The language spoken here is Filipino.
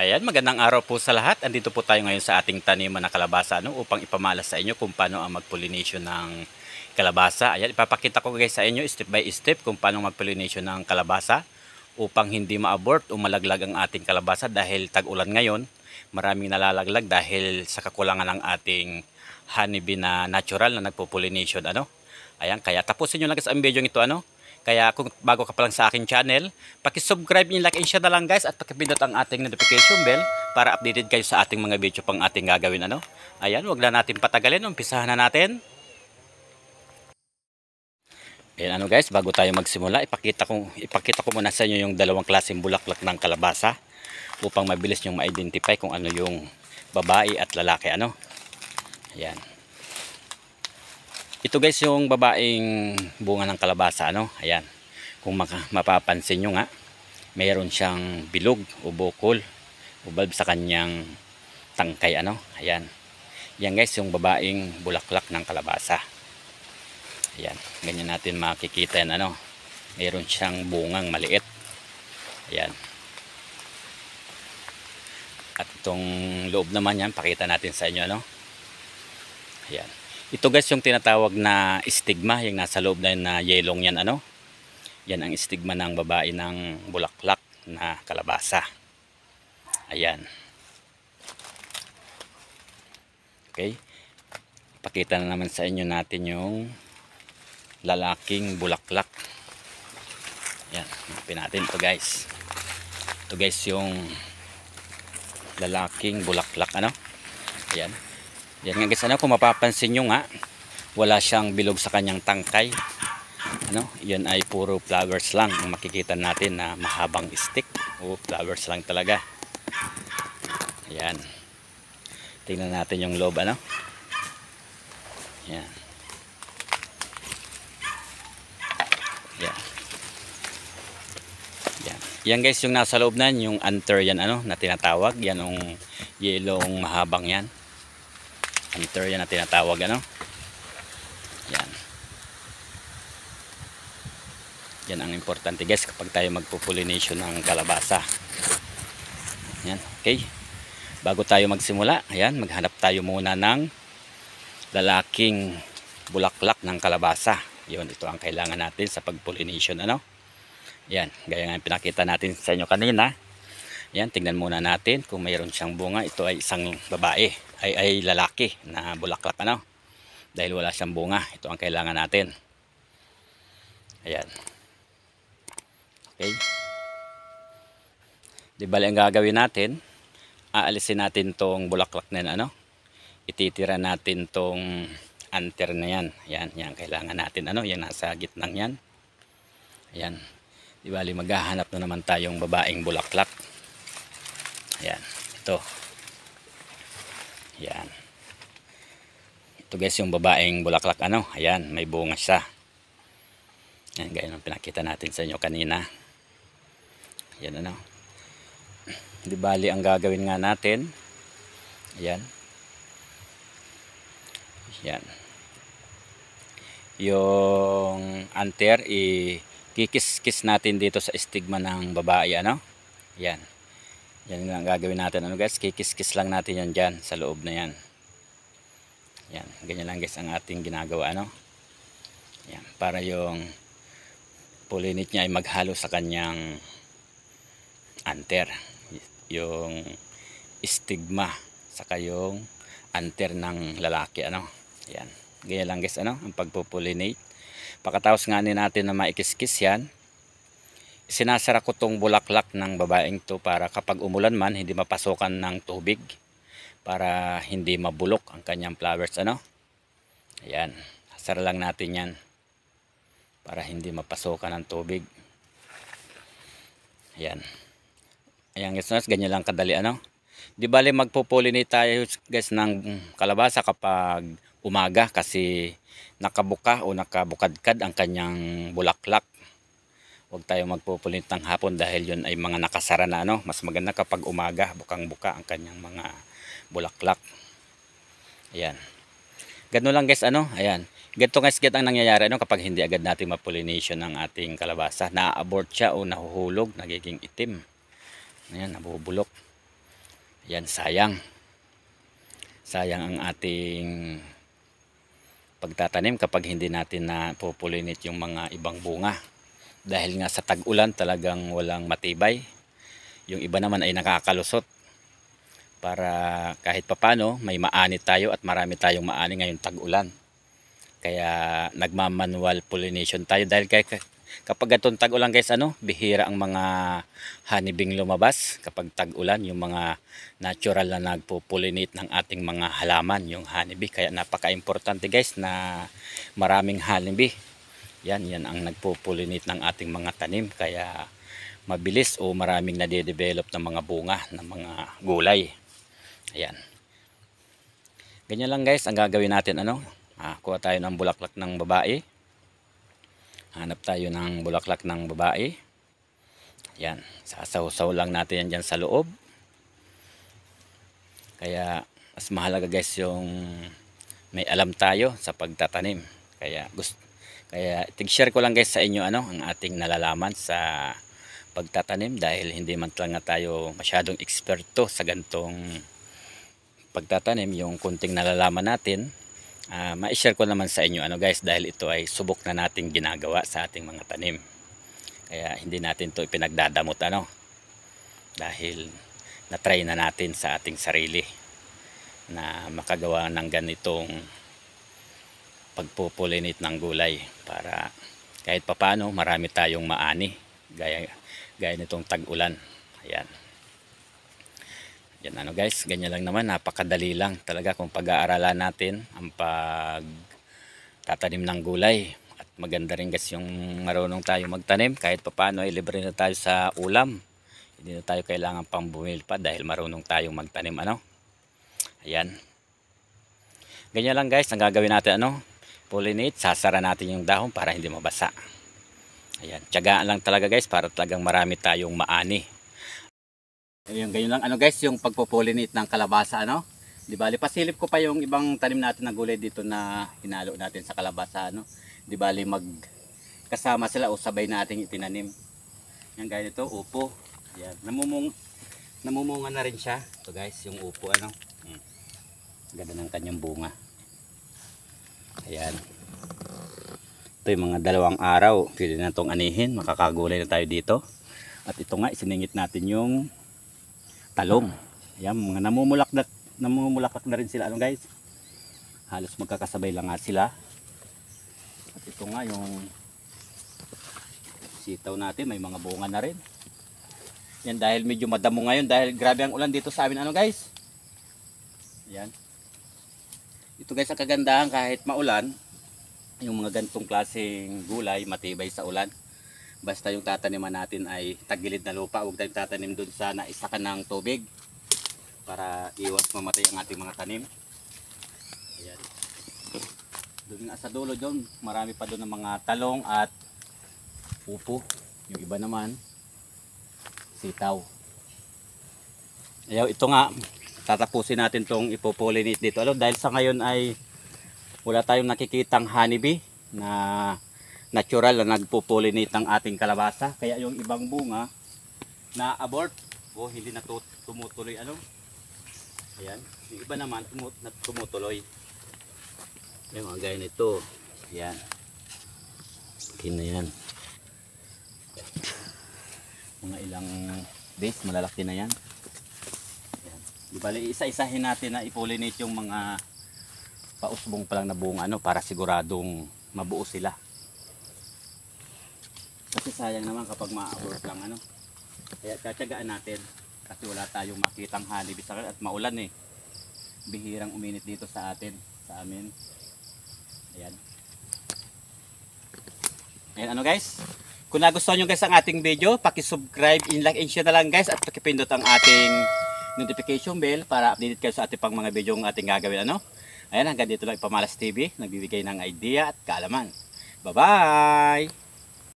Ayan, magandang araw po sa lahat. Andito po tayo ngayon sa ating taniman na kalabasa upang ipamalas sa inyo kung paano ang mag-pollination ng kalabasa. Ayan, ipapakita ko guys sa inyo step by step kung paano mag-pollination ng kalabasa upang hindi ma-abort o malaglag ang ating kalabasa dahil tag-ulan ngayon. Maraming nalalaglag dahil sa kakulangan ng ating honeybee na natural na nagpo-pollination. Ayan, kaya tapusin nyo lang guys ang video ito. Kaya kung bago ka pa lang sa aking channel, paki-subscribe nyo, like and share na lang guys at pakipindot ang ating notification bell para updated kayo sa ating mga video pang ating gagawin. Ayan, wag na natin patagalin, umpisahan na natin. Ayan guys, bago tayo magsimula, ipakita ko muna sa inyo yung dalawang klaseng bulaklak ng kalabasa upang mabilis nyong ma-identify kung ano yung babae at lalaki. Ayan. Ito guys yung babaeng bunga ng kalabasa. Ayan. Kung mapapansin nyo nga, mayroon siyang bilog o bukol o bulb sa kanyang tangkay. Ayan. Yan guys yung babaeng bulaklak ng kalabasa. Ayan. Ganyan natin makikita yan. Mayroon siyang bungang maliit. Ayan. At itong loob naman yan, pakita natin sa inyo. Ayan. Ito guys yung tinatawag na stigma, yung nasa loob na yun na yelong yan. Yan ang stigma ng babae ng bulaklak na kalabasa. Ayan. Okay. Pakita na naman sa inyo natin yung lalaking bulaklak. Ayan. Hanapin natin ito guys. Ito guys yung lalaking bulaklak. Ayan. Yan nga guys, kung mapapansin nyo nga, wala siyang bilog sa kanyang tangkay. Yan ay puro flowers lang ang makikita natin na mahabang stick o flowers lang talaga. Ayan. Tingnan natin yung loob. Ayan. Ayan. Ayan. Yan guys yung nasa loob na yung anther yan na tinatawag. Yan yung yelong mahabang yan. Anther yan na tinatawag. Yan. Yan ang importante guys kapag tayo magpo-pollination ng kalabasa. Yan. Okay. Bago tayo magsimula, ayan, maghanap tayo muna ng lalaking bulaklak ng kalabasa. Yun, ito ang kailangan natin sa pag-pollination. Yan, gaya nga pinakita natin sa inyo kanina. Yan, tingnan muna natin kung mayroon siyang bunga. Ito ay isang babae, ay lalaki na bulaklak. Dahil wala siyang bunga, ito ang kailangan natin. Ayan. Okay. Di bali ang gagawin natin, aalisin natin tong bulaklak na yan. Ititira natin tong anther na yan. Ayan, yan kailangan natin. Yan nasa gitnang yan. Ayan. Di bali maghahanap na naman tayong babaeng bulaklak. Ayan, ito. Ayan. Ito guys yung babaeng bulaklak. Ayan, may bunga siya. Ayan, gaya ng pinakita natin sa inyo kanina. Ayan, Di bali ang gagawin nga natin. Ayan. Ayan. Yung anther, kikis-kis natin dito sa stigma ng babae. Ayan. Yan ang gagawin natin. Guys, kikis-kis lang natin yan dyan sa loob na yan. Yan, ganyan lang guys ang ating ginagawa. Yan, para yung pollinate niya ay maghalo sa kanyang anther. Yung stigma saka yung anther ng lalaki. Yan, ganyan lang guys ang pagpo-pollinate. Pagkatapos nga natin na maikis-kis yan, sinasara ko tong bulaklak ng babaeng to para kapag umulan man hindi mapasokan ng tubig, para hindi mabulok ang kanyang flowers. Ayan, sara lang natin yan para hindi mapasokan ng tubig. Ayan. Ayan guys, ganyan lang kadali. Di bali magpo-pollinate tayo guys ng kalabasa kapag umaga kasi nakabuka o nakabukadkad ang kanyang bulaklak. Huwag tayo magpo-pollinate ng hapon dahil yun ay mga nakasara na. Mas maganda kapag umaga, bukang-buka ang kanyang mga bulaklak. Ayan. Ganun lang guys. Ayan. Ganito guys, ang nangyayari kapag hindi agad natin ma-pollination ng ating kalabasa. Na-abort siya o nahuhulog, nagiging itim. Ayan, nabubulok. Yan, sayang. Sayang ang ating pagtatanim kapag hindi natin na pupulinit yung mga ibang bunga. Dahil nga sa tag-ulan talagang walang matibay. Yung iba naman ay nakakalusot. Para kahit papano may maani tayo at marami tayong maani ngayong tag-ulan. Kaya nagmamanual pollination tayo dahil kapag itong tag-ulan guys, bihira ang mga honeybee lumabas kapag tag-ulan, yung mga natural na nagpo-pollinate ng ating mga halaman, yung honeybee. Kaya napaka-importante guys na maraming honeybee. Yan ang nagpo-pollinate ng ating mga tanim, kaya mabilis o maraming nade-develop ng mga bunga ng mga gulay. Ayan. Ganyan lang guys ang gagawin natin, kuha tayo ng bulaklak ng babae. Hanap tayo ng bulaklak ng babae. Yan, sasaw-saw lang natin yan dyan sa loob. Kaya mas mahalaga guys yung may alam tayo sa pagtatanim. Kaya tig-share ko lang guys sa inyo ang ating nalalaman sa pagtatanim, dahil hindi man lang tayo masyadong eksperto sa gantong pagtatanim. Yung kunting nalalaman natin, ma-share ko naman sa inyo guys, dahil ito ay subok na nating ginagawa sa ating mga tanim. Kaya hindi natin to ipinagdadamot dahil na-try na natin sa ating sarili na makagawa ng ganitong pagpupulinit ng gulay, para kahit papano marami tayong maani gaya nitong tag-ulan. Ayan. Yan guys, ganyan lang naman, napakadali lang talaga kung pag-aaralan natin ang pagtatanim ng gulay. At maganda rin guys yung marunong tayo magtanim, kahit papaano ay libre na tayo sa ulam. Hindi na tayo kailangan pang bumili pa dahil marunong tayong magtanim. Ayan. Ganyan lang guys ang gagawin natin, pollinate, sasara natin yung dahon para hindi mabasa. Ayan, tiyagaan lang talaga guys para talagang marami tayong maani. Ayun, ganyan lang guys yung pagpo-pollinate ng kalabasa, Di bali pasilip ko pa yung ibang tanim natin na gulay dito na hinalo natin sa kalabasa, Di bali magkasama sila o sabay nating itinanim. Yan gaya nito, upo. Yan, namumunga na rin siya. Ito guys, yung upo Ganda ng kanyang bunga. Ayan. Ito yung mga 2 araw, pwede na itong anihin, makakagulay na tayo dito. At ito nga, isiningit natin yung talong. Ayan, mga namumulaklak na rin sila, guys. Halos magkakasabay lang nga sila. At ito nga yung sitaw natin, may mga bunga na rin. Yan, dahil medyo madamo ngayon dahil grabe ang ulan dito sa amin, guys. Ayan. Ito guys, ang kagandahan kahit maulan, yung mga gantong klaseng gulay matibay sa ulan. Basta yung tataniman natin ay tagilid na lupa, huwag tayong tatanim dun sa naisakan ng tubig para iwas mamatay ang ating mga tanim. Ayan. Doon nga sa dulo doon, marami pa doon ng mga talong at upo. Yung iba naman sitaw. Ayaw, ito nga tatapusin natin tong ipopollinate dito. Dahil sa ngayon ay wala tayong nakikitang honeybee na natural na nagpo-pollinate ng ating kalabasa. Kaya yung ibang bunga na abort o hindi na tumutuloy. Ayan. Yung iba naman tumutuloy. Yung mga gaya nito. Ayan. Okay na yan. Mga ilang days malalaki na yan. Ayan. Di bali isa-isahin natin na i-pollinate yung mga pausbong pa lang na bunga para siguradong mabuo sila. Kasi sayang naman kapag ma-abort lang Kaya tatiyagaan natin kasi wala tayong makitang honeybee sa at maulan Bihirang uminit dito sa amin. Ayan. Ayan guys. Kung nagustuhan nyo guys ang ating video, paki-subscribe, in-like, and share na lang guys at paki-pindot ang ating notification bell para updated kayo sa ating pang mga video ng ating gagawin Ayan, hanggang dito lang Ipamalas TV, nagbibigay ng idea at kaalaman. Bye-bye!